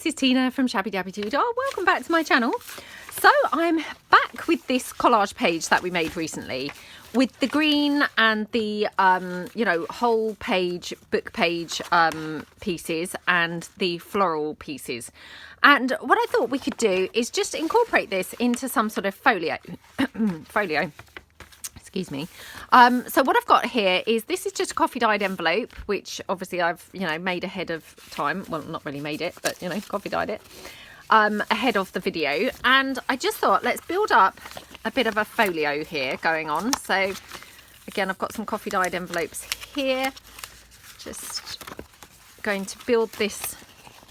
this is Tina from Shabbydabbydoodah. Welcome back to my channel. So I'm back with this collage page that we made recently with the green and the, you know, whole page, book page pieces and the floral pieces. And what I thought we could do is just incorporate this into some sort of folio. Excuse me. So what I've got here is, this is just a coffee dyed envelope, which obviously I've, you know, made ahead of time. Well, not really made it, but, you know, coffee dyed it ahead of the video. And I just thought, let's build up a bit of a folio here going on. So again, I've got some coffee dyed envelopes here. Just going to build this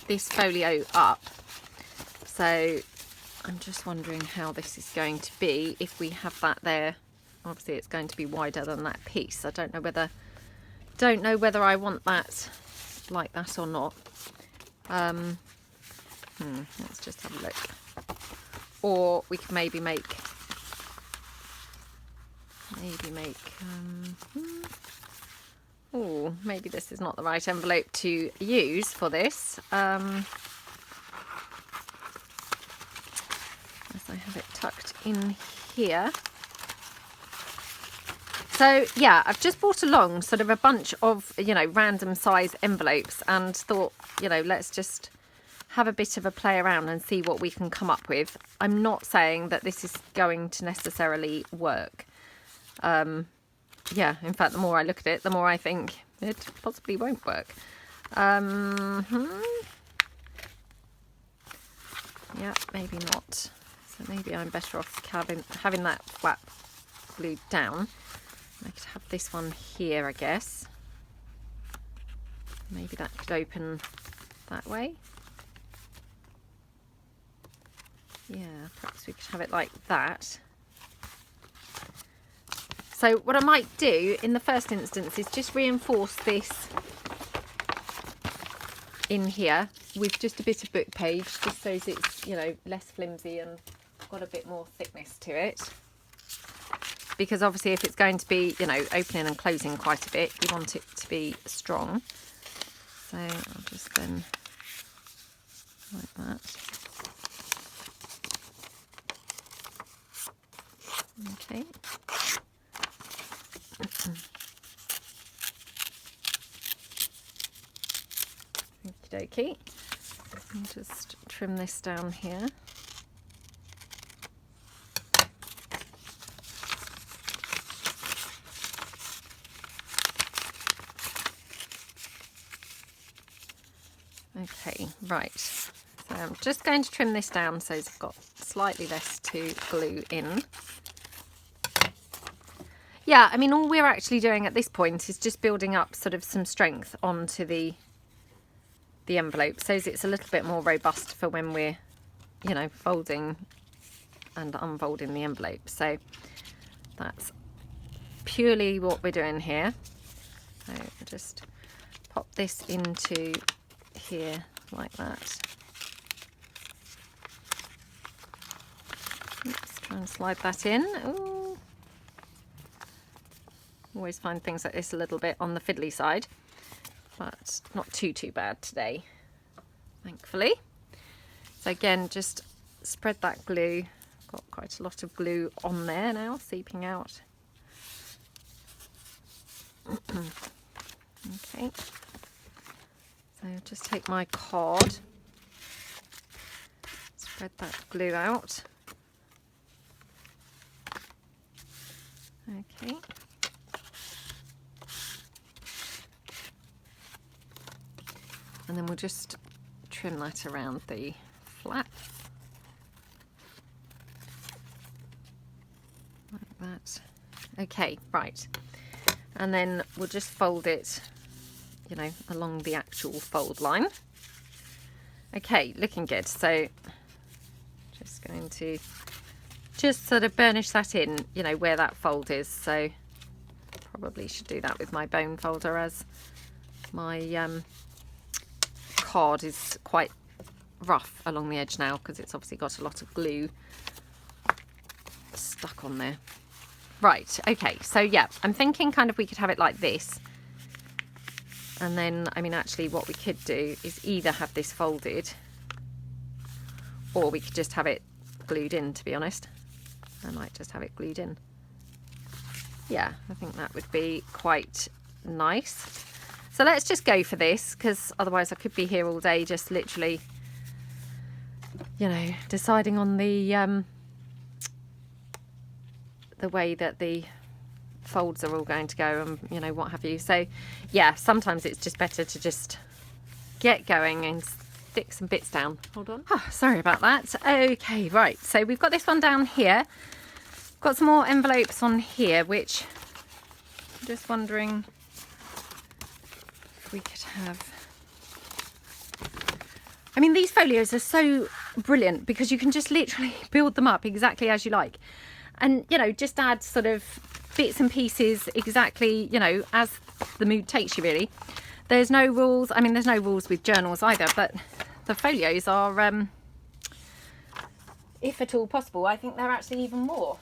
folio up. So I'm just wondering how this is going to be if we have that there. Obviously it's going to be wider than that piece. I don't know whether I want that like that or not. Let's just have a look. Or we could maybe make oh, maybe this is not the right envelope to use for this. As I have it tucked in here. So yeah, I've just brought along sort of a bunch of, you know, random size envelopes and thought, you know, let's just have a bit of a play around and see what we can come up with. I'm not saying that this is going to necessarily work. Yeah, in fact, the more I look at it, the more I think it possibly won't work. Yeah, maybe not. So maybe I'm better off having that flap glued down. I could have this one here, I guess. Maybe that could open that way. Yeah, perhaps we could have it like that. So what I might do in the first instance is just reinforce this in here with just a bit of book page, just so it's, you know, less flimsy and got a bit more thickness to it. Because obviously if it's going to be, you know, opening and closing quite a bit, you want it to be strong. So I'll just then like that. Okay. Okie dokie. I'll just trim this down here. Okay, right. So I'm just going to trim this down so it's got slightly less to glue in. Yeah, I mean, all we're actually doing at this point is just building up sort of some strength onto the envelope, so it's a little bit more robust for when we're, you know, folding and unfolding the envelope. So that's purely what we're doing here. So just pop this into here like that. Let's try and slide that in. Ooh. Always find things like this a little bit on the fiddly side, but not too bad today, thankfully. So again, just spread that glue. Got quite a lot of glue on there now, seeping out. Okay. So just take my card, spread that glue out. Okay. And then we'll just trim that around the flap. Like that. Okay, right. And then we'll just fold it, you know, along the actual fold line. Okay, looking good. So just going to just sort of burnish that in, you know, where that fold is. So probably should do that with my bone folder, as my card is quite rough along the edge now because it's obviously got a lot of glue stuck on there. Right, okay, so yeah, I'm thinking kind of we could have it like this. And then, I mean, actually what we could do is either have this folded or we could just have it glued in, to be honest. I might just have it glued in. Yeah, I think that would be quite nice. So let's just go for this, because otherwise I could be here all day just literally, you know, deciding on the way that the folds are all going to go and, you know, what have you. So yeah, sometimes it's just better to just get going and stick some bits down. Hold on. Oh, sorry about that. Okay, right. So we've got this one down here. Got some more envelopes on here, which I'm just wondering if we could have. I mean, these folios are so brilliant because you can just literally build them up exactly as you like. And, you know, just add sort of bits and pieces exactly, you know, as the mood takes you, really. There's no rules. I mean, there's no rules with journals either, but the folios are, if at all possible, I think they're actually even more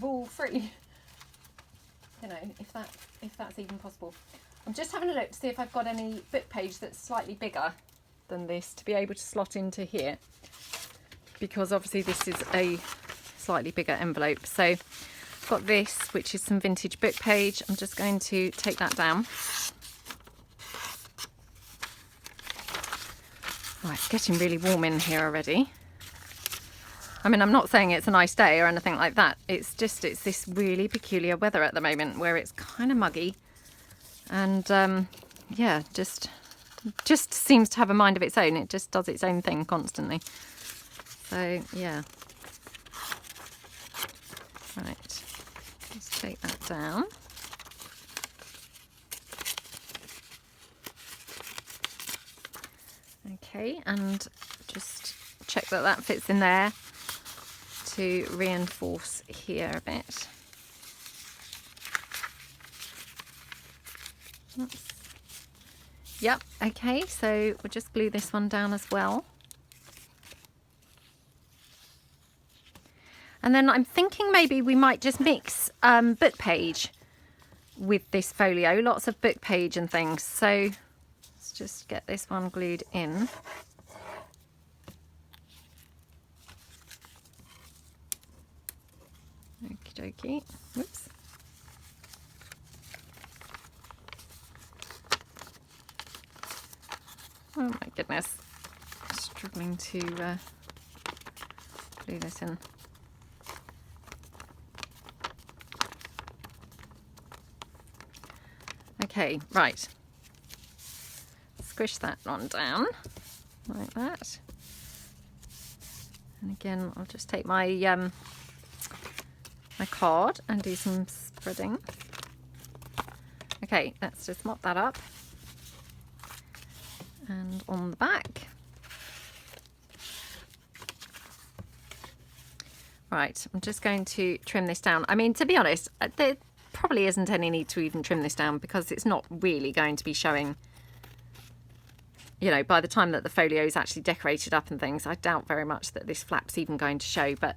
rule-free, you know, if that's even possible. I'm just having a look to see if I've got any book page that's slightly bigger than this to be able to slot into here, because obviously this is a slightly bigger envelope. So I've got this, which is some vintage book page. I'm just going to take that down. Right, it's getting really warm in here already. I mean, I'm not saying it's a nice day or anything like that. It's just, it's this really peculiar weather at the moment where it's kind of muggy and yeah, just seems to have a mind of its own. It just does its own thing constantly. So yeah. Right, let's take that down. Okay, and just check that that fits in there to reinforce here a bit. Oops. Yep, okay, so we'll just glue this one down as well. And then I'm thinking maybe we might just mix book page with this folio, lots of book page and things. So let's just get this one glued in. Okie dokie. Whoops. Oh my goodness. Struggling to glue this in. Okay, right. Squish that one down like that. And again, I'll just take my my card and do some spreading. Okay, let's just mop that up. And on the back. Right, I'm just going to trim this down. I mean, to be honest, there probably isn't any need to even trim this down because it's not really going to be showing, you know, by the time that the folio is actually decorated up and things. I doubt very much that this flap's even going to show, but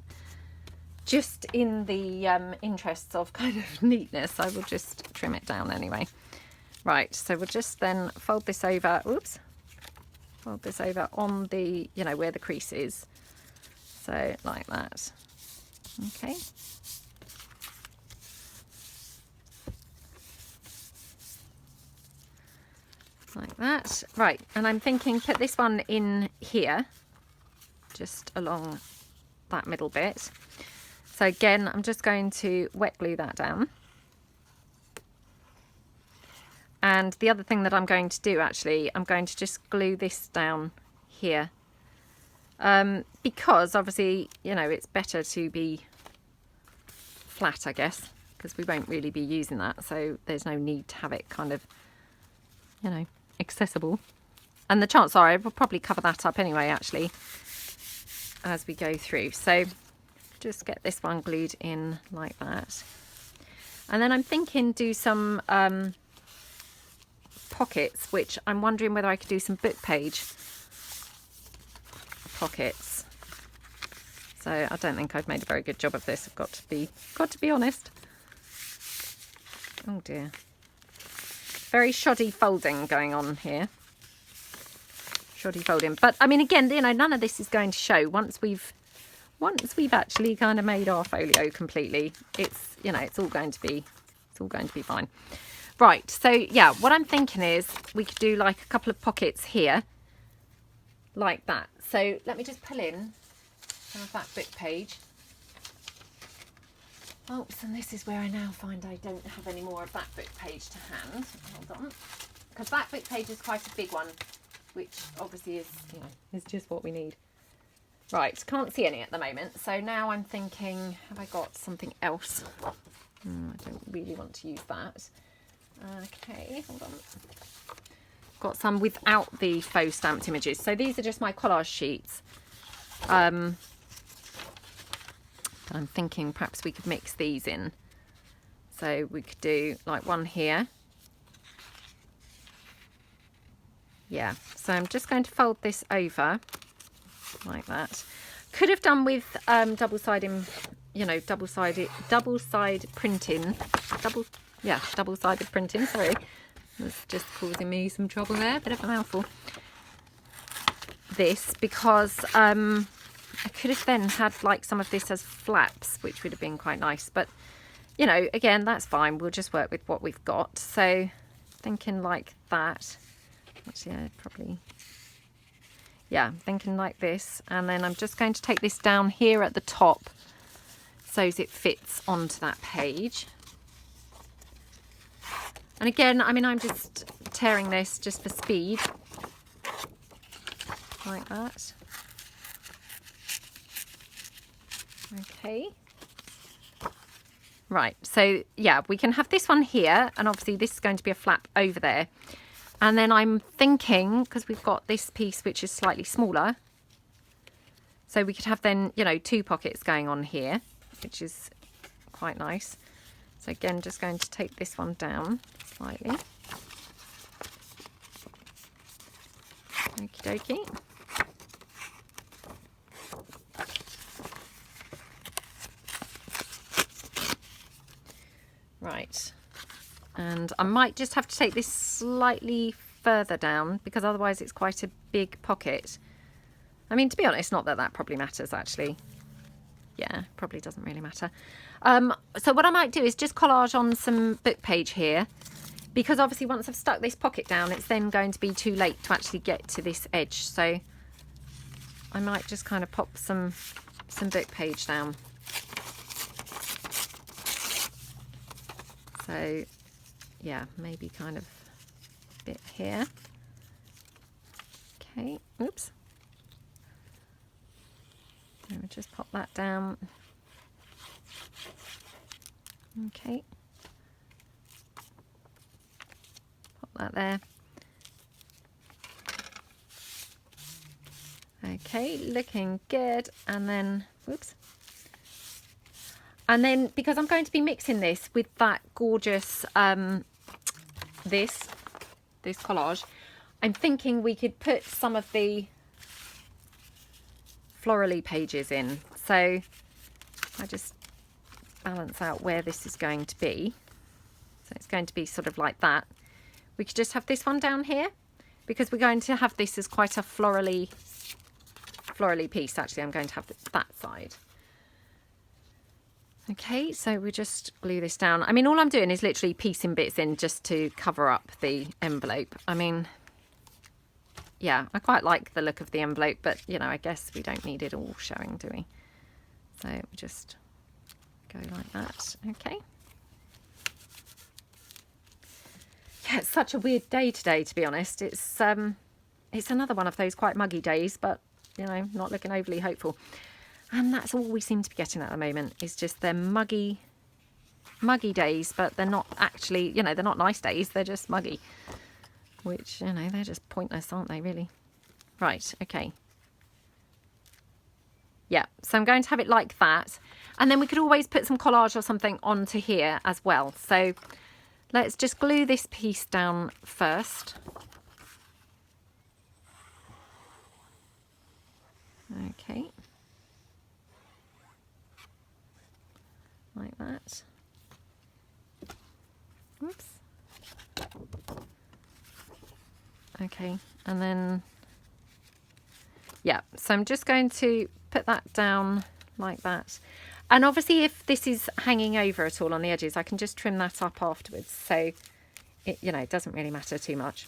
just in the interests of kind of neatness, I will just trim it down anyway. Right, so we'll just then fold this over, oops, fold this over on the, you know, where the crease is. So like that, okay. Like that. Right, and I'm thinking put this one in here, just along that middle bit. So again, I'm just going to wet glue that down. And the other thing that I'm going to do, actually, I'm going to just glue this down here. Because obviously, you know, it's better to be flat, I guess, because we won't really be using that. So there's no need to have it kind of, you know, accessible. And the chances are I will probably cover that up anyway, actually, as we go through. So just get this one glued in like that. And then I'm thinking do some pockets, which I'm wondering whether I could do some book page pockets. So I don't think I've made a very good job of this. I've got to be honest. Oh dear. Very shoddy folding going on here. shoddy folding. But I mean, again, you know, none of this is going to show once we've actually kind of made our folio completely. It's, you know, it's all going to be fine. Right, so yeah, what I'm thinking is we could do like a couple of pockets here like that. So let me just pull in some of that book page. Oh, and this is where I now find I don't have any more of that book page to hand. Hold on, because that book page is quite a big one, which obviously is, you know, is just what we need. Right, can't see any at the moment. So now I'm thinking, have I got something else? I don't really want to use that. Okay, hold on. Got some without the faux stamped images. So these are just my collage sheets. I'm thinking perhaps we could mix these in. So we could do like one here. Yeah, so I'm just going to fold this over like that. Could have done with double-sided printing. Double-sided printing, sorry. That's just causing me some trouble there, bit of a mouthful. This, because I could have then had like some of this as flaps, which would have been quite nice. But, you know, again, that's fine. We'll just work with what we've got. So, thinking like that. Actually, I probably... Yeah, thinking like this, and then I'm just going to take this down here at the top so as it fits onto that page. And again, I mean, I'm just tearing this just for speed, like that. Okay. Right, so yeah, we can have this one here, and obviously this is going to be a flap over there. And then I'm thinking, because we've got this piece which is slightly smaller, so we could have then, you know, 2 pockets going on here, which is quite nice. So again, just going to take this one down slightly. Okie dokie. Right. And I might just have to take this slightly further down because otherwise it's quite a big pocket. I mean, to be honest, not that that probably matters actually. Yeah, probably doesn't really matter. So what I might do is just collage on some book page here, because obviously once I've stuck this pocket down, it's then going to be too late to actually get to this edge. So I might just kind of pop some book page down. So yeah, maybe kind of a bit here. Okay, oops. Let me just pop that down. Okay. Pop that there. Okay, looking good. And then, whoops. And then, because I'm going to be mixing this with that gorgeous, this collage, I'm thinking we could put some of the florally pages in. So I just balance out where this is going to be. So it's going to be sort of like that. We could just have this one down here, because we're going to have this as quite a florally piece. Actually, I'm going to have that side. Okay, so we just glue this down. I mean, all I'm doing is literally piecing bits in just to cover up the envelope. I mean, yeah, I quite like the look of the envelope, but, you know, I guess we don't need it all showing, do we? So we just go like that. Okay. Yeah, it's such a weird day today, to be honest. It's another one of those quite muggy days, but, you know, not looking overly hopeful. And that's all we seem to be getting at the moment, is just they're muggy days, but they're not actually, you know, they're not nice days, they're just muggy. Which, you know, they're just pointless, aren't they, really? Right, okay. Yeah, so I'm going to have it like that. And then we could always put some collage or something onto here as well. So let's just glue this piece down first. Okay. Like that. Oops. Okay, and then Yeah, so I'm just going to put that down like that. And obviously if this is hanging over at all on the edges, I can just trim that up afterwards. So it, you know, it doesn't really matter too much.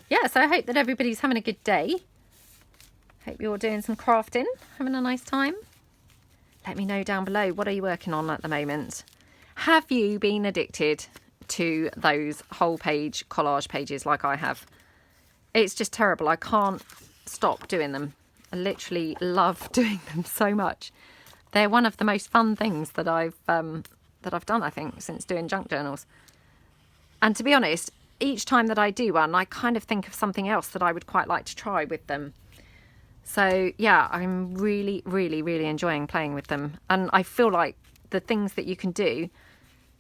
Yeah, so I hope that everybody's having a good day. Hope you're doing some crafting, having a nice time. Let me know down below, what are you working on at the moment? Have you been addicted to those whole page collage pages like I have? It's just terrible. I can't stop doing them. I literally love doing them so much. They're one of the most fun things that I've done, I think, since doing junk journals. And to be honest, each time that I do one, I kind of think of something else that I would quite like to try with them. So yeah, I'm really, really, really enjoying playing with them. And I feel like the things that you can do,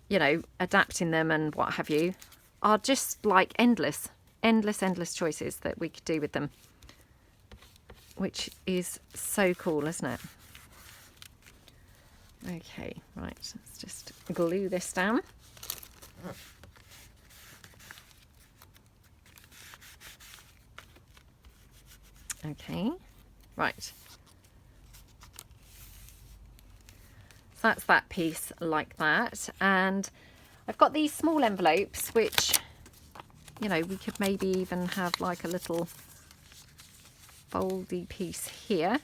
you know, adapting them and what have you, are just like endless choices that we could do with them. Which is so cool, isn't it? Okay, right, let's just glue this down. Okay, right. So that's that piece like that. And I've got these small envelopes, which, you know, we could maybe even have like a little foldy piece here.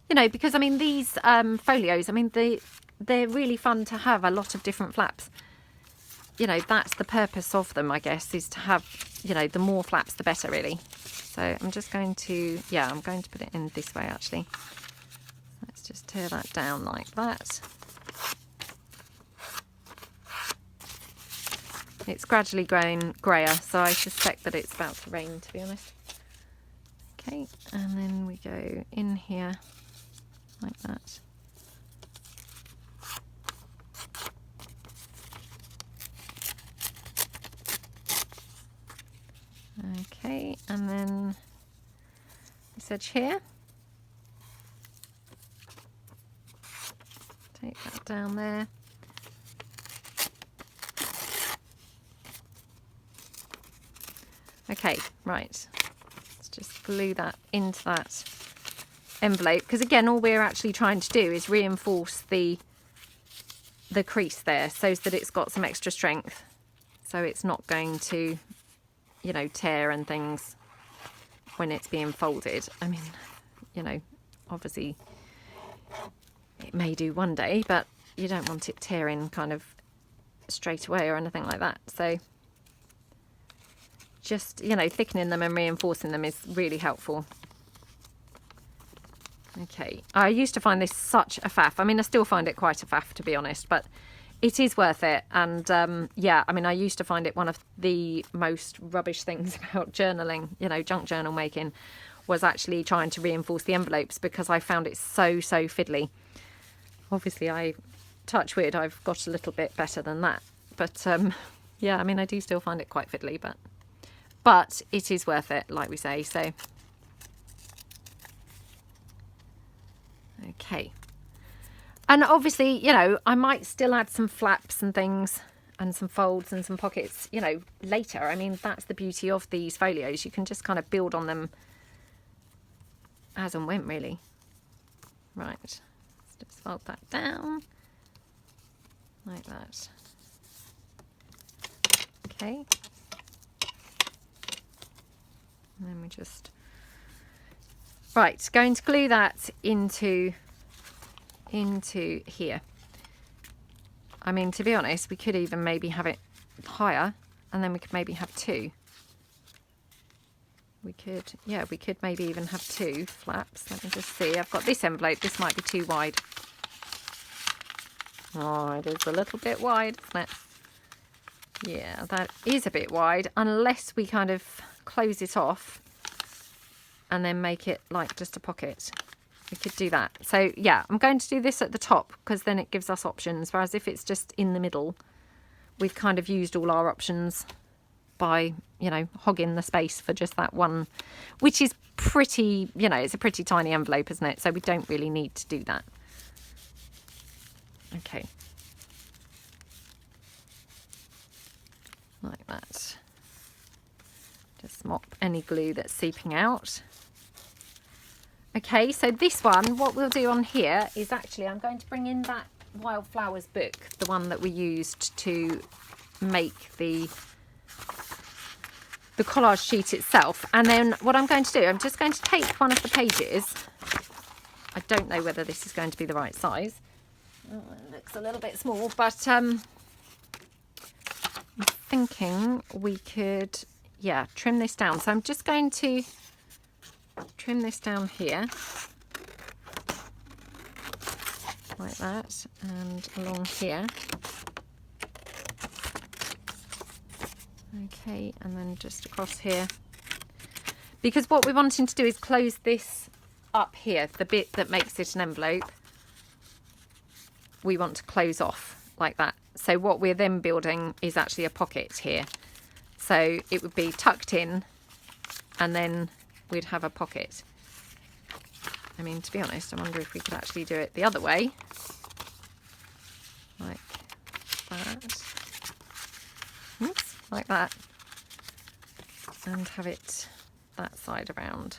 You know, because I mean, these folios, I mean, they're really fun to have a lot of different flaps. You know, that's the purpose of them, I guess, is to have, you know, the more flaps, the better, really. So I'm just going to, yeah, I'm going to put it in this way, actually. Let's just tear that down like that. It's gradually growing grayer, so I suspect that it's about to rain, to be honest. Okay, and then we go in here like that. Okay, and then this edge here. Take that down there. Okay, right. Let's just glue that into that envelope, because again, all we're actually trying to do is reinforce the crease there so that it's got some extra strength, so it's not going to, you know, tear and things when it's being folded. I mean, you know, obviously it may do one day, but you don't want it tearing kind of straight away or anything like that. So just, you know, thickening them and reinforcing them is really helpful. Okay, I used to find this such a faff. I mean, I still find it quite a faff, to be honest, but it is worth it. And yeah, I mean, I used to find it one of the most rubbish things about journaling, you know, junk journal making, was actually trying to reinforce the envelopes, because I found it so fiddly. Obviously, I touch wood, I've got a little bit better than that. But yeah, I mean, I do still find it quite fiddly, but it is worth it, like we say. So okay, and obviously, you know, I might still add some flaps and things and some folds and some pockets, you know, later. I mean, that's the beauty of these folios. You can just kind of build on them as and when, really. Right, let's just fold that down like that. Okay, and then we just, right, going to glue that into here. I mean, to be honest, we could even maybe have it higher, and then we could maybe have two. We could, yeah, we could maybe even have two flaps. Let me just see. I've got this envelope. This might be too wide. Oh, it is a little bit wide, isn't it? Yeah, that is a bit wide, unless we kind of close it off and then make it like just a pocket. We could do that. So yeah, I'm going to do this at the top, because then it gives us options, whereas if it's just in the middle, we've kind of used all our options by, you know, hogging the space for just that one, which is pretty, you know, it's a pretty tiny envelope, isn't it? So we don't really need to do that. Okay, like that. mop any glue that's seeping out. Okay, so this one, what we'll do on here is actually I'm going to bring in that Wildflowers book, the one that we used to make the collage sheet itself. And then what I'm going to do, I'm just going to take one of the pages. I don't know whether this is going to be the right size. Oh, it looks a little bit small, but I'm thinking we could, yeah, trim this down. So I'm just going to trim this down here like that, and along here. Okay, and then just across here, because what we're wanting to do is close this up here, the bit that makes it an envelope. We want to close off like that. So what we're then building is actually a pocket here. So it would be tucked in, and then we'd have a pocket. I mean, to be honest, I wonder if we could actually do it the other way, like that. Oops, like that, and have it that side around.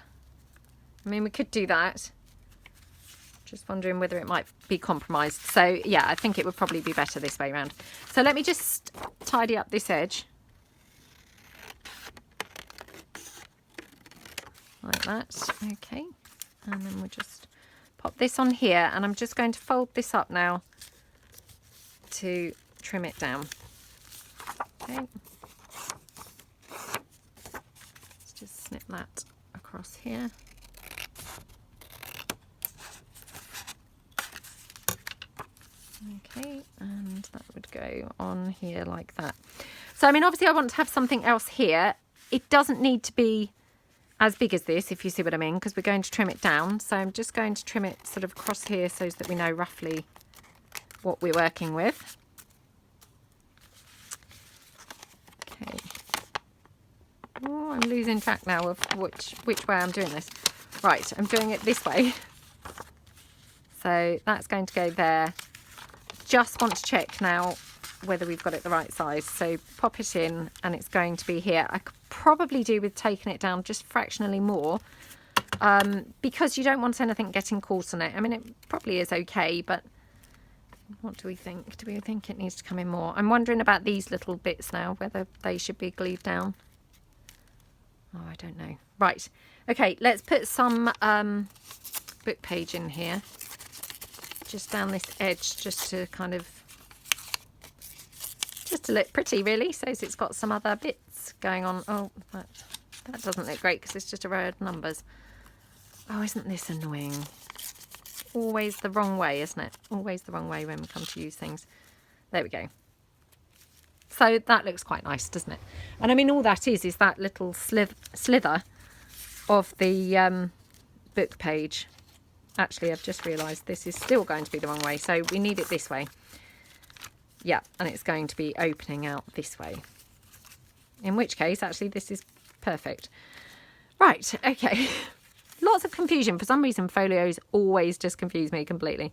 I mean, we could do that. Just wondering whether it might be compromised. So yeah, I think it would probably be better this way around. So let me just tidy up this edge like that. Okay, and then we'll just pop this on here, and I'm just going to fold this up now to trim it down. Okay, let's just snip that across here. Okay, and that would go on here like that. So I mean, obviously I want to have something else here. It doesn't need to be as big as this, if you see what I mean, because we're going to trim it down. So I'm just going to trim it sort of across here so that we know roughly what we're working with. Okay. Oh, I'm losing track now of which way I'm doing this. Right, I'm doing it this way. So that's going to go there. Just want to check now whether we've got it the right size. So pop it in, and it's going to be here. I could probably do with taking it down just fractionally more, because you don't want anything getting caught on it. I mean, it probably is okay, but what do we think? Do we think it needs to come in more? I'm wondering about these little bits now, whether they should be glued down. Oh, I don't know. Right. Okay, let's put some book page in here. Just down this edge, just to kind of, just to look pretty really, so it's got some other bits going on. Oh, that doesn't look great because it's just a row of numbers. Oh, isn't this annoying? Always the wrong way, isn't it? Always the wrong way when we come to use things. There we go. So that looks quite nice, doesn't it? And I mean, all that is that little slither of the book page. Actually, I've just realised this is still going to be the wrong way, so we need it this way. Yeah, and it's going to be opening out this way. In which case, actually, this is perfect. Right, okay. Lots of confusion. For some reason, folios always just confuse me completely.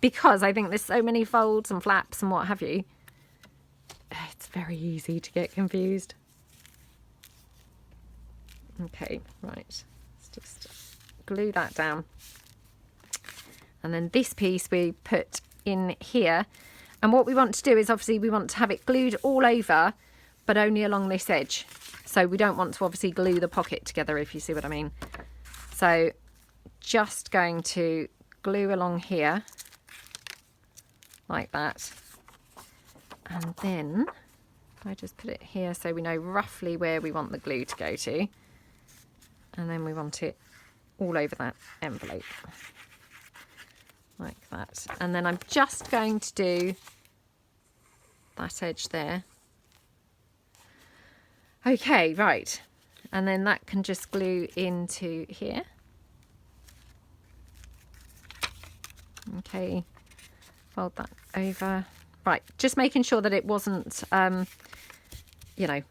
Because I think there's so many folds and flaps and what have you. It's very easy to get confused. Okay, right. Let's just glue that down. And then this piece we put in here. And what we want to do is, obviously, we want to have it glued all over, but only along this edge. So we don't want to obviously glue the pocket together, if you see what I mean. So just going to glue along here like that. And then if I just put it here so we know roughly where we want the glue to go to. And then we want it all over that envelope like that. And then I'm just going to do that edge there. Okay, right. And then that can just glue into here. Okay, fold that over. Right, just making sure that it wasn't, you know,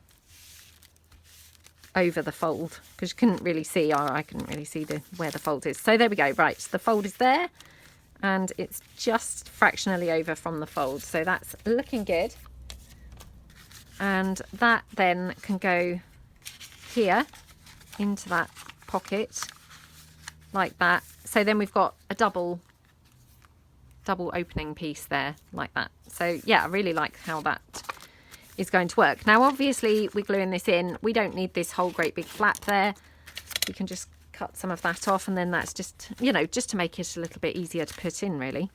over the fold, because you couldn't really see, or I couldn't really see where the fold is. So there we go. Right, the fold is there, and it's just fractionally over from the fold. So that's looking good. And that then can go here into that pocket like that. So then we've got a double opening piece there like that. So yeah, I really like how that is going to work. Now obviously we're gluing this in. We don't need this whole great big flap there. We can just cut some of that off, and then that's just, you know, just to make it a little bit easier to put in really.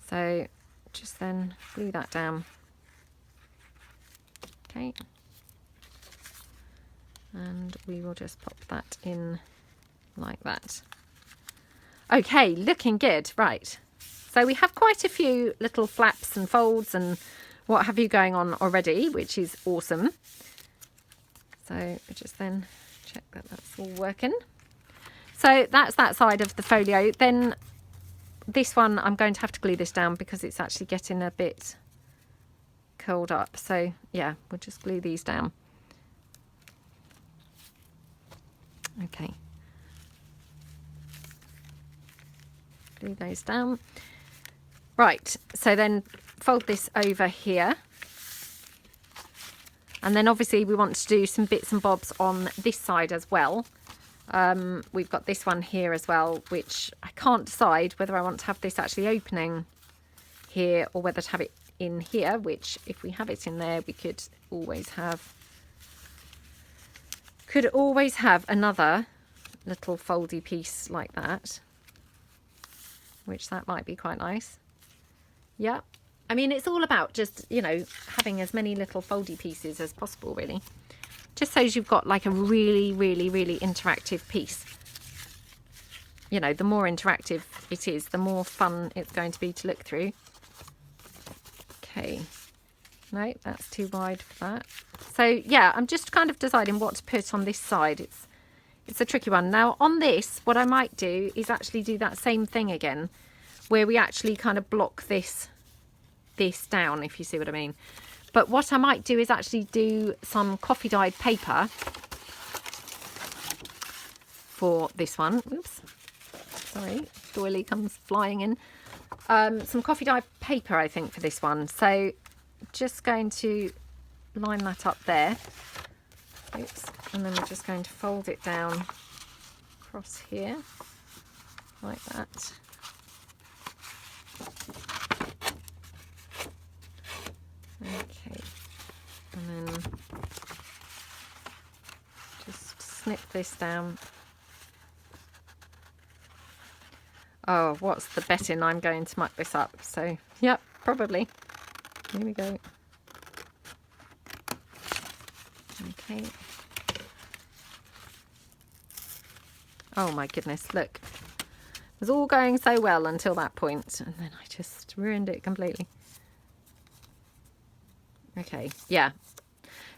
So just then glue that down. Okay. And we will just pop that in like that. Okay, looking good. Right. So we have quite a few little flaps and folds and what have you going on already, which is awesome. So just then check that that's all working. So that's that side of the folio. Then this one, I'm going to have to glue this down because it's actually getting a bit curled up. So yeah, we'll just glue these down. Okay. Glue those down. Right, so then fold this over here. And then obviously we want to do some bits and bobs on this side as well. We've got this one here as well, which I can't decide whether I want to have this actually opening here or whether to have it in here, which if we have it in there, we could always have another little foldy piece like that, which that might be quite nice. Yeah, I mean, it's all about just, you know, having as many little foldy pieces as possible, really. Just so you've got like a really, really, really interactive piece. You know, the more interactive it is, the more fun it's going to be to look through. Okay. No, that's too wide for that. So yeah, I'm just kind of deciding what to put on this side. It's a tricky one. Now on this, what I might do is actually do that same thing again, where we actually kind of block this down, if you see what I mean. But what I might do is actually do some coffee dyed paper for this one. Oops, sorry, doily comes flying in. Some coffee dyed paper, I think, for this one. So just going to line that up there. Oops, and then we're just going to fold it down across here like that. Okay, and then just snip this down. Oh, what's the betting I'm going to muck this up? So, yep, probably. Here we go. Okay. Oh my goodness, look. It was all going so well until that point, and then I just ruined it completely. Okay, yeah.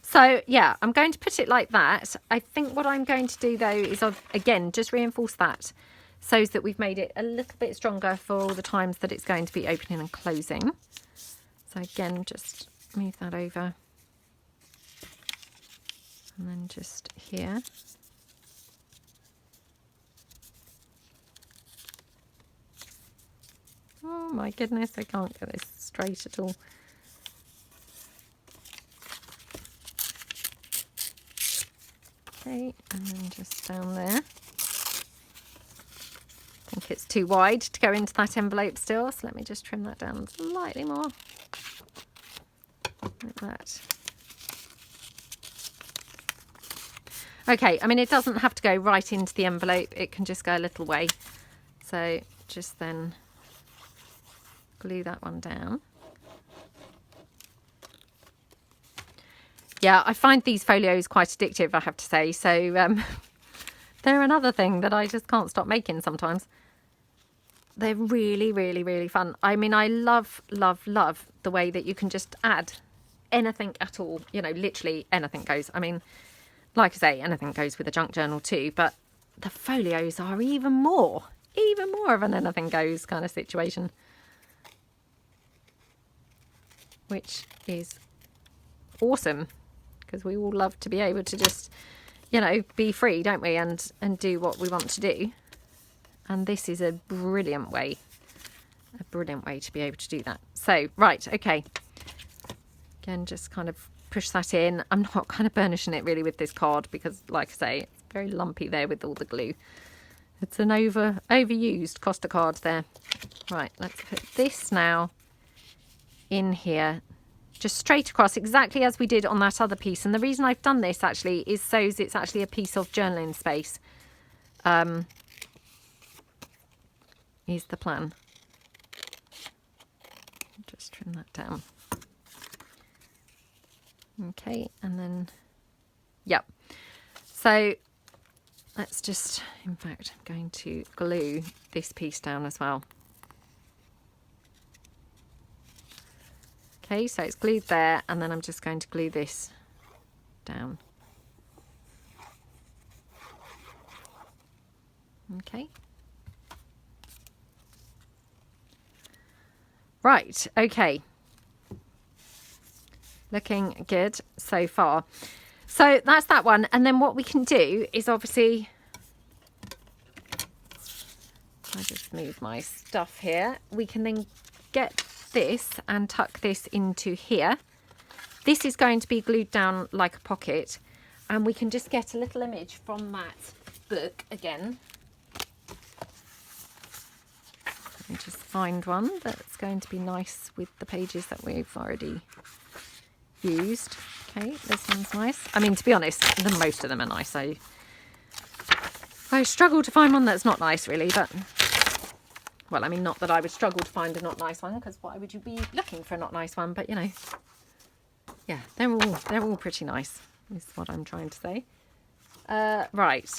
So, yeah, I'm going to put it like that. I think what I'm going to do, though, is, again, just reinforce that so that we've made it a little bit stronger for all the times that it's going to be opening and closing. So, again, just move that over. And then just here. Oh, my goodness, I can't get this straight at all. Okay, and then just down there. I think it's too wide to go into that envelope still, so let me just trim that down slightly more. Like that. Okay, I mean, it doesn't have to go right into the envelope, it can just go a little way. So just then glue that one down. Yeah, I find these folios quite addictive, I have to say. So they're another thing that I just can't stop making sometimes. They're really, really, really fun. I mean, I love, love, love the way that you can just add anything at all. You know, literally anything goes. I mean, like I say, anything goes with a junk journal too. But the folios are even more of an anything goes kind of situation. Which is awesome. Because we all love to be able to just, you know, be free, don't we? And do what we want to do. And this is a brilliant way to be able to do that. So, right, okay. Again, just kind of push that in. I'm not kind of burnishing it really with this card because, like I say, it's very lumpy there with all the glue. It's an overused Costa card there. Right, let's put this now in here, just straight across, exactly as we did on that other piece. And the reason I've done this actually is so it's actually a piece of journaling space. Is the plan. Just trim that down. Okay, and then, yep. So let's just, in fact, I'm going to glue this piece down as well. Okay, so it's glued there, and then I'm just going to glue this down. Okay. Right, okay. Looking good so far. So that's that one. And then what we can do is obviously, I just move my stuff here. We can then get this and tuck this into here. This is going to be glued down like a pocket. And we can just get a little image from that book again. Let me just find one that's going to be nice with the pages that we've already used. Okay, this one's nice. I mean, to be honest, most of them are nice. I struggle to find one that's not nice, really. But, well, I mean, not that I would struggle to find a not nice one, because why would you be looking for a not nice one? But, you know, yeah, they're all pretty nice, is what I'm trying to say. Right.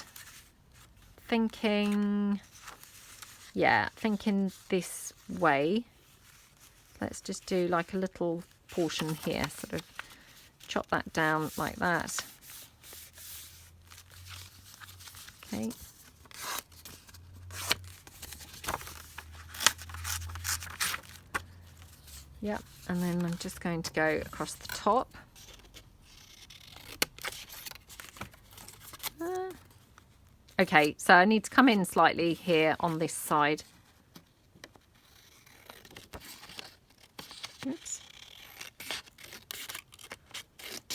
Thinking this way. Let's just do like a little portion here, sort of chop that down like that. Okay. Yep, and then I'm just going to go across the top. Okay, so I need to come in slightly here on this side. Oops.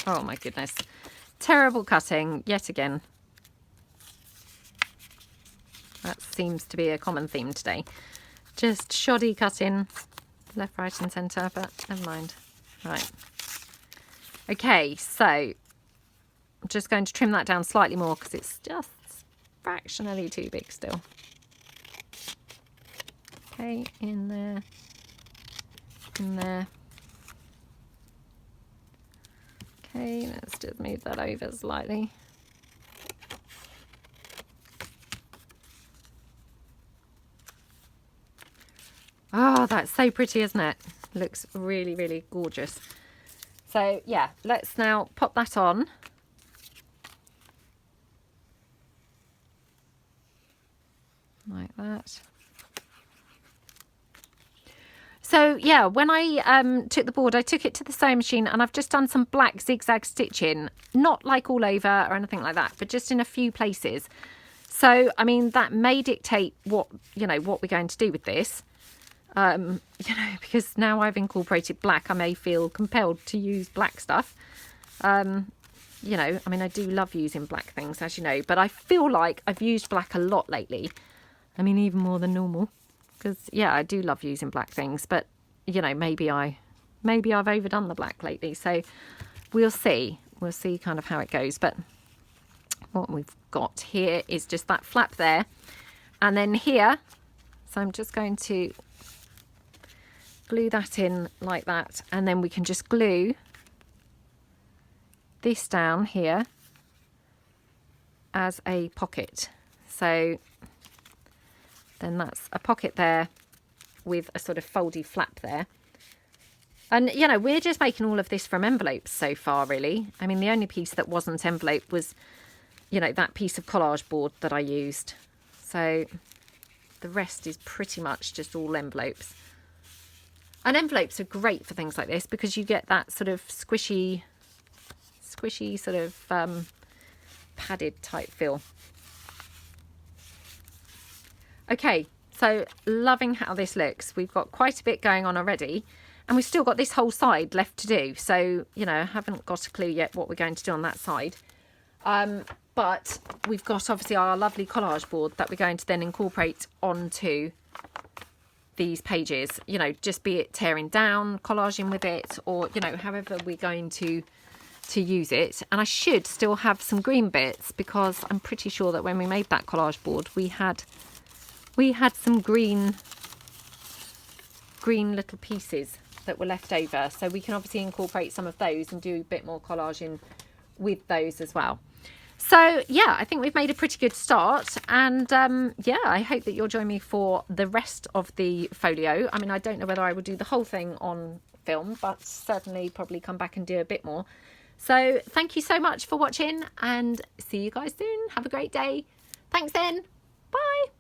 Oh my goodness. Terrible cutting yet again. That seems to be a common theme today. Just shoddy cutting left, right and centre, but never mind. Right. Okay, so I'm just going to trim that down slightly more because it's just fractionally too big still. Okay, in there, in there. Okay, let's just move that over slightly. Oh, that's so pretty, isn't it? Looks really, really gorgeous. So yeah, let's now pop that on. Like that. So yeah, when I took the board, I took it to the sewing machine and I've just done some black zigzag stitching, not like all over or anything like that, but just in a few places. So, I mean, that may dictate what, you know, what we're going to do with this. You know, because now I've incorporated black, I may feel compelled to use black stuff. You know, I mean, I do love using black things, as you know, but I feel like I've used black a lot lately. I mean, even more than normal, because yeah, I do love using black things, but you know, maybe I've overdone the black lately. So we'll see kind of how it goes. But what we've got here is just that flap there, and then here, so I'm just going to glue that in like that, and then we can just glue this down here as a pocket. So then that's a pocket there with a sort of foldy flap there. And you know, we're just making all of this from envelopes so far, really. I mean, the only piece that wasn't envelope was, you know, that piece of collage board that I used. So the rest is pretty much just all envelopes. And envelopes are great for things like this because you get that sort of squishy sort of padded type feel. Okay, so loving how this looks. We've got quite a bit going on already. And we've still got this whole side left to do. So, you know, I haven't got a clue yet what we're going to do on that side. But we've got obviously our lovely collage board that we're going to then incorporate onto these pages, you know, just be it tearing down, collaging with it, or, you know, however we're going to use it. And I should still have some green bits, because I'm pretty sure that when we made that collage board, we had some green little pieces that were left over, so we can obviously incorporate some of those and do a bit more collaging with those as well. So yeah, I think we've made a pretty good start, and yeah, I hope that you'll join me for the rest of the folio. I mean, I don't know whether I will do the whole thing on film, but certainly probably come back and do a bit more. So thank you so much for watching, and see you guys soon. Have a great day. Thanks then. Bye.